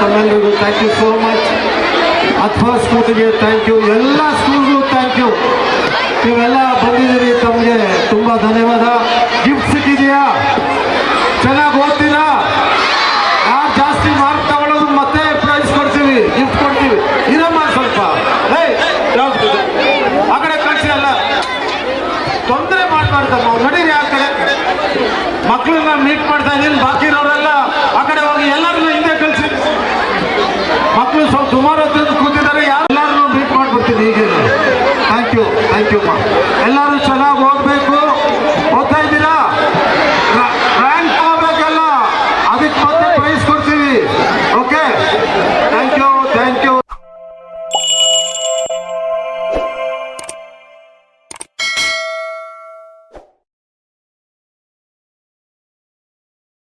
ತಮ್ಮೆಲ್ಲರಿಗೂ thank you so much. ಅಥ್ವಾ ಸ್ಕೂಟಿಗೆ thank you, ಎಲ್ಲ ಸ್ಕೂಲ್ಗೂ ಥ್ಯಾಂಕ್ ಯು. ನೀವೆಲ್ಲ ಬಂದಿದ್ದೀರಿ, ತಮಗೆ ತುಂಬ ಧನ್ಯವಾದ. ಗಿಫ್ಟ್ ಸಿಕ್ಕಿದೆಯಾ? ಚೆನ್ನಾಗಿ ಓದ್ತೀರಾ? ಯಾರು ಜಾಸ್ತಿ ಮಾರ್ಕ್ ತಗೊಳ್ಳೋದು ಮತ್ತೆ ಪ್ರೈಸ್ ಕೊಡ್ತೀವಿ, ಗಿಫ್ಟ್ ಕೊಡ್ತೀವಿ. ಇರಮ್ಮ ಸ್ವಲ್ಪ ಆ ಕಡೆ ಕಳಿಸಿ, ಅಲ್ಲ ತೊಂದರೆ ಮಾಡಬಾರ್ದಮ್ಮ. ನಡೀರಿ ಆ ಕಡೆ. ಮಕ್ಕಳನ್ನ ಮೀಟ್ ಮಾಡ್ತಾ ಇದ್ದೀನಿ. ಬಾಕಿ